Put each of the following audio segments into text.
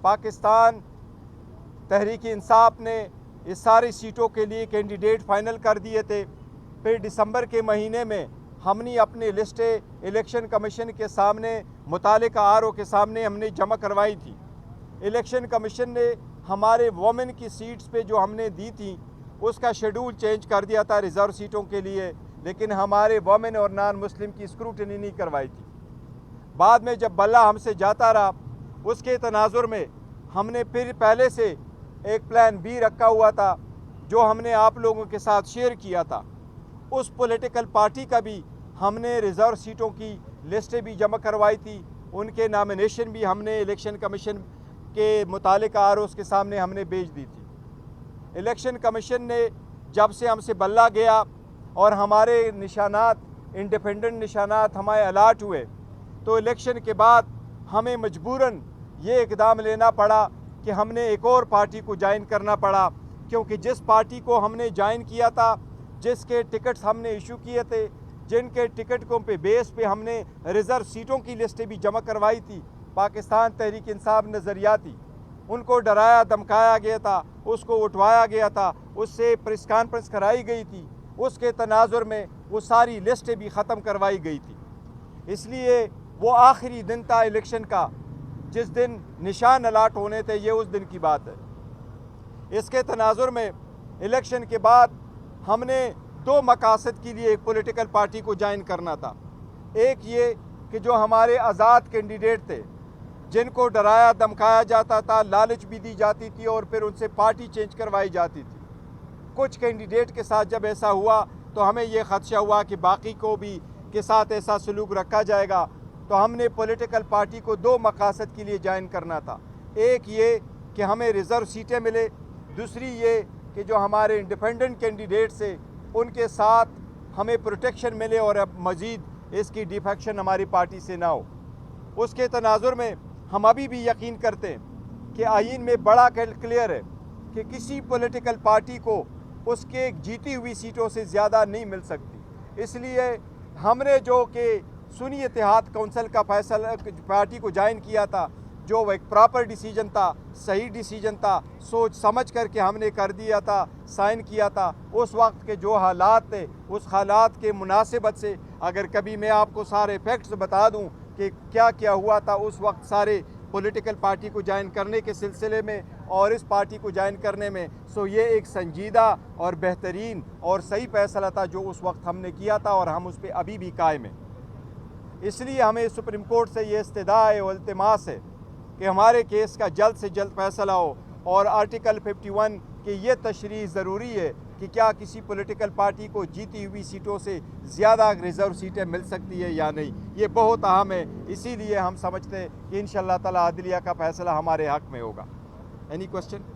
पाकिस्तान तहरीक इंसाफ ने इस सारी सीटों के लिए कैंडिडेट फाइनल कर दिए थे। फिर दिसंबर के महीने में हमने अपनी लिस्टें इलेक्शन कमीशन के सामने मुतालिका आरओ के सामने हमने जमा करवाई थी। इलेक्शन कमीशन ने हमारे वोमेन की सीट्स पे जो हमने दी थी उसका शेड्यूल चेंज कर दिया था रिज़र्व सीटों के लिए, लेकिन हमारे वोमेन और नॉन मुस्लिम की स्क्रूटनी नहीं करवाई थी। बाद में जब बल्ला हमसे जाता रहा उसके तनाजुर में हमने फिर पहले से एक प्लान बी रखा हुआ था जो हमने आप लोगों के साथ शेयर किया था। उस पॉलिटिकल पार्टी का भी हमने रिज़र्व सीटों की लिस्टें भी जमा करवाई थी, उनके नामिनेशन भी हमने इलेक्शन कमीशन के मुतालिका आरओ के सामने हमने भेज दी थी। इलेक्शन कमीशन ने जब से हमसे बल्ला गया और हमारे निशानात इंडिपेंडेंट निशानात हमारे अलाट हुए तो इलेक्शन के बाद हमें मजबूरन ये इकदाम लेना पड़ा कि हमने एक और पार्टी को ज्वाइन करना पड़ा, क्योंकि जिस पार्टी को हमने ज्वाइन किया था, जिसके टिकट्स हमने इशू किए थे, जिनके टिकटों पे बेस पे हमने रिज़र्व सीटों की लिस्टें भी जमा करवाई थी, पाकिस्तान तहरीक इंसाफ नज़रियाती, उनको डराया धमकाया गया था, उसको उठवाया गया था, उससे प्रेस कॉन्फ्रेंस कराई गई थी, उसके तनाजुर में वो सारी लिस्टें भी ख़त्म करवाई गई थी। इसलिए वो आखिरी दिन था इलेक्शन का जिस दिन निशान अलाट होने थे, ये उस दिन की बात है। इसके तनाजुर में इलेक्शन के बाद हमने दो मकासद के लिए एक पॉलिटिकल पार्टी को ज्वाइन करना था। एक ये कि जो हमारे आज़ाद कैंडिडेट थे जिनको डराया धमकाया जाता था, लालच भी दी जाती थी और फिर उनसे पार्टी चेंज करवाई जाती थी। कुछ कैंडिडेट के साथ जब ऐसा हुआ तो हमें ये ख़दशा हुआ कि बाकी को भी के साथ ऐसा सलूक रखा जाएगा, तो हमने पॉलिटिकल पार्टी को दो मकासद के लिए ज्वाइन करना था। एक ये कि हमें रिज़र्व सीटें मिले, दूसरी ये कि जो हमारे इंडिपेंडेंट कैंडिडेट से उनके साथ हमें प्रोटेक्शन मिले और अब मज़ीद इसकी डिफेक्शन हमारी पार्टी से ना हो। उसके तनाजुर में हम अभी भी यकीन करते हैं कि आईन में बड़ा क्लियर है कि किसी पॉलिटिकल पार्टी को उसके जीती हुई सीटों से ज़्यादा नहीं मिल सकती। इसलिए हमने जो कि सुन्नी इत्तेहाद कौंसिल का फैसला पार्टी को ज्वाइन किया था, जो एक प्रॉपर डिसीजन था, सही डिसीजन था, सोच समझ करके हमने कर दिया था, साइन किया था। उस वक्त के जो हालात थे उस हालात के मुनासिबत से अगर कभी मैं आपको सारे फैक्ट्स बता दूं कि क्या क्या हुआ था उस वक्त सारे पॉलिटिकल पार्टी को ज्वाइन करने के सिलसिले में और इस पार्टी को ज्वाइन करने में, सो ये एक संजीदा और बेहतरीन और सही फैसला था जो उस वक्त हमने किया था और हम उस पर अभी भी कायम हैं। इसलिए हमें सुप्रीम कोर्ट से ये इस्तदा है और इल्तिमास है कि हमारे केस का जल्द से जल्द फैसला हो और आर्टिकल 51 की ये तशरीह ज़रूरी है कि क्या किसी पॉलिटिकल पार्टी को जीती हुई सीटों से ज़्यादा रिज़र्व सीटें मिल सकती है या नहीं, ये बहुत अहम है। इसीलिए हम समझते हैं कि इंशाअल्लाह ताला अदलिया का फैसला हमारे हक़ में होगा। Any question?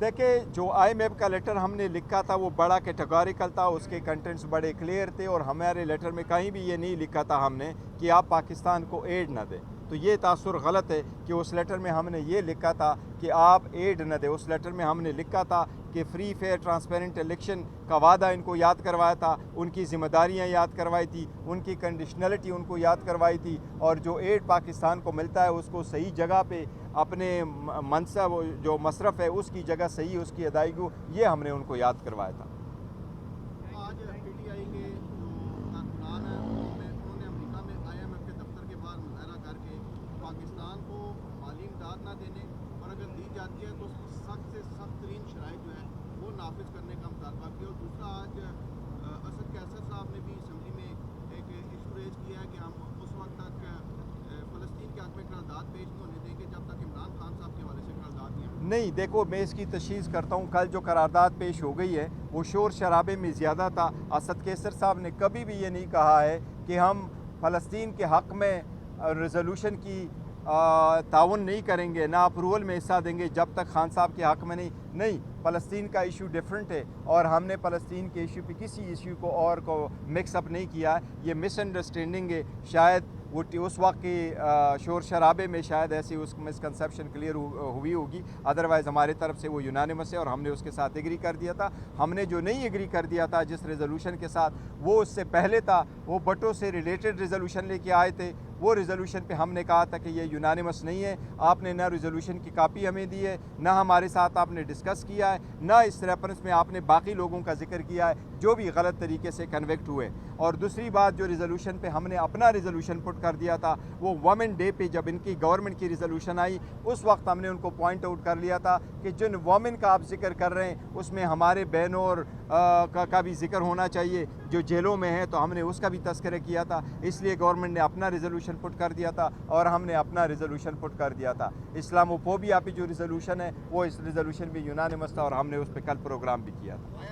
देखिए, जो IMF का लेटर हमने लिखा था वो बड़ा कैटेगोरिकल था, उसके कंटेंट्स बड़े क्लियर थे और हमारे लेटर में कहीं भी ये नहीं लिखा था हमने कि आप पाकिस्तान को एड न दें। तो ये तासुर गलत है कि उस लेटर में हमने ये लिखा था कि आप एड न दें। उस लेटर में हमने लिखा था कि फ्री फेयर ट्रांसपेरेंट इलेक्शन का वादा इनको याद करवाया था, उनकी ज़िम्मेदारियाँ याद करवाई थी, उनकी कंडीशनलिटी उनको याद करवाई थी और जो एड पाकिस्तान को मिलता है उसको सही जगह पे अपने मनसब जो मसरफ़ है उसकी जगह सही उसकी अदायगी, ये हमने उनको याद करवाया था। आज PTI के जो कारकुनान हैं उन्होंने अमेरिका में IMF के दफ्तर के बाहर मुजाहरा करके पाकिस्तान को माली इमदाद ना देने और अगर दी जाती है तो सख्त से सख्त तरीन शराइत जो है वो नाफिज करने का मुतालबा किया। और दूसरा, आज असद कैसर साहब ने भी असम्बली में एक इशू रेज किया है कि हम उस वक्त तक फ़लस्तीन के हक़ में करारदाद पेश नहीं होने देंगे जब तक इमरान खान साहब के हवाले से करारदाद नहीं। देखो, मैं इसकी तशख़ीस करता हूँ, कल जो करारदाद पेश हो गई है वो शोर शराबे में ज़्यादा था। असद कैसर साहब ने कभी भी ये नहीं कहा है कि हम फ़लस्तीन के हक़ में रेजोल्यूशन की ताउन नहीं करेंगे, ना अप्रूवल में हिस्सा देंगे जब तक खान साहब के हक़ में नहीं। फ़लस्तीन का इशू डिफरेंट है और हमने फ़लस्तीन के इशू पे किसी इशू को और को मिक्सअप नहीं किया है। ये मिसअंडरस्टैंडिंग है। शायद وہ اس وقت کی شور شرابے میں شاید ایسی اس مسکنسیپشن کلیئر ہوئی ہوگی، ادروائز ہمارے طرف سے وہ یونانیمس ہے اور ہم نے اس کے ساتھ ایگری کر دیا تھا۔ ہم نے جو نہیں ایگری کر دیا تھا جس ریزولوشن کے ساتھ، وہ اس سے پہلے تھا، وہ بٹوں سے ریلیٹڈ ریزولوشن لے کے آئے تھے۔ وہ ریزولوشن پہ ہم نے کہا تھا کہ یہ یونانیمس نہیں ہے، آپ نے نہ ریزولوشن کی کاپی ہمیں دی ہے، نہ ہمارے ساتھ آپ نے ڈسکس کیا ہے، نہ اس ریفرنس میں آپ نے باقی لوگوں کا ذکر کیا ہے جو بھی غلط طریقے سے کنویکٹ ہوئے۔ اور دوسری بات، جو ریزولوشن پہ ہم نے اپنا ریزولوشن پٹ کر دیا تھا، وہ وومن ڈے پہ جب ان کی گورنمنٹ کی ریزولوشن آئی، اس وقت ہم نے ان کو پوائنٹ آؤٹ کر لیا تھا کہ جن وومن کا آپ ذکر کر رہے ہیں اس میں ہمارے بہنوں اور کا بھی ذکر ہونا چاہیے جو جیلوں میں ہیں، تو ہم نے اس کا بھی تذکرہ کیا تھا۔ اس لیے گورنمنٹ نے اپنا ریزولوشن پٹ کر دیا تھا اور ہم نے اپنا ریزولوشن پٹ کر دیا تھا۔ اسلاموفوبیا پہ جو ریزولوشن ہے وہ اس ریزولوشن بھی یونانیمس تھا اور ہم نے اس پہ کل پروگرام بھی کیا تھا۔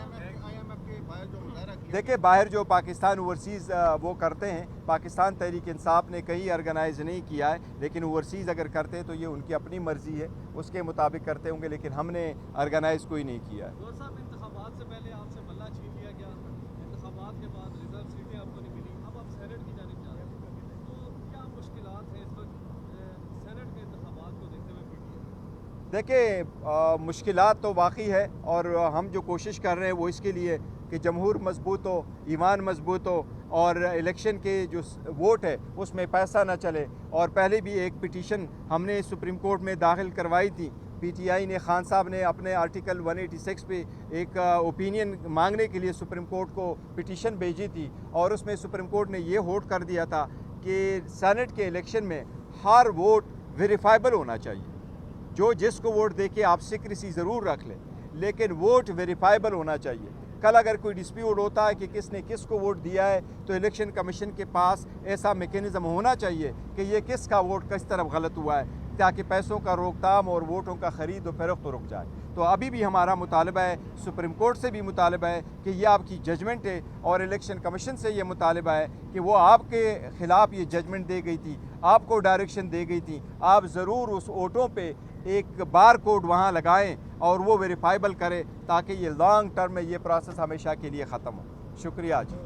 IMF کے باہر جو مظاہرہ کیا، دیکھیں، باہر جو پاکستان اوورسیز وہ کرتے ہیں، پاکستان تحریک انصاف نے کہیں آرگنائز نہیں کیا ہے، لیکن اوورسیز اگر کرتے ہیں تو یہ ان کی اپنی مرضی ہے، اس کے مطابق کرتے ہوں گے، لیکن ہم نے آرگنائز کوئی نہیں کیا ہے۔ گور صاحب، انتخابات سے پہلے آپ سے ملہ چھین لیا گیا، انتخابات کے بعد ریزرو سیٹیں آپ کو نہیں ملی، اب آپ سینٹ کی جانب جا رہے ہیں، تو کیا مشکلات ہیں اس وقت سینٹ کے انتخابات کو دیکھتے ہوئے PTI؟ دیکھیں، مشکلات تو واقعی ہے اور ہم جو کوشش کر رہے ہیں وہ اس کے لیے کہ جمہور مضبوط ہو، ایمان مضبوط ہو اور الیکشن کے جو ووٹ ہے اس میں پیسہ نہ چلے۔ اور پہلے بھی ایک پٹیشن ہم نے سپریم کورٹ میں داخل کروائی تھی، PTI نے، خان صاحب نے اپنے آرٹیکل 186 پہ ایک اوپینین مانگنے کے لیے سپریم کورٹ کو پٹیشن بھیجی تھی، اور اس میں سپریم کورٹ نے یہ ہوٹ کر دیا تھا کہ سینٹ کے الیکشن میں ہر ووٹ ویریفائبل ہونا چاہیے۔ جو جس کو ووٹ دے کے آپ سیکریسی ضرور رکھ لیں، لیکن ووٹ ویریفائبل ہونا چاہیے۔ کل اگر کوئی ڈسپیوٹ ہوتا ہے کہ کس نے کس کو ووٹ دیا ہے تو الیکشن کمیشن کے پاس ایسا میکینزم ہونا چاہیے کہ یہ کس کا ووٹ کس طرف غلط ہوا ہے، تاکہ پیسوں کا روک تھام اور ووٹوں کا خرید و فروخت رک جائے۔ تو ابھی بھی ہمارا مطالبہ ہے، سپریم کورٹ سے بھی مطالبہ ہے کہ یہ آپ کی ججمنٹ ہے، اور الیکشن کمیشن سے یہ مطالبہ ہے کہ وہ آپ کے خلاف یہ ججمنٹ دے گئی تھی، آپ کو ڈائریکشن دے گئی تھی، آپ ضرور اس ووٹوں پہ ایک بار کوڈ وہاں لگائیں اور وہ ویریفائبل کریں، تاکہ یہ لانگ ٹرم میں یہ پروسیس ہمیشہ کے لیے ختم ہو۔ شکریہ جی۔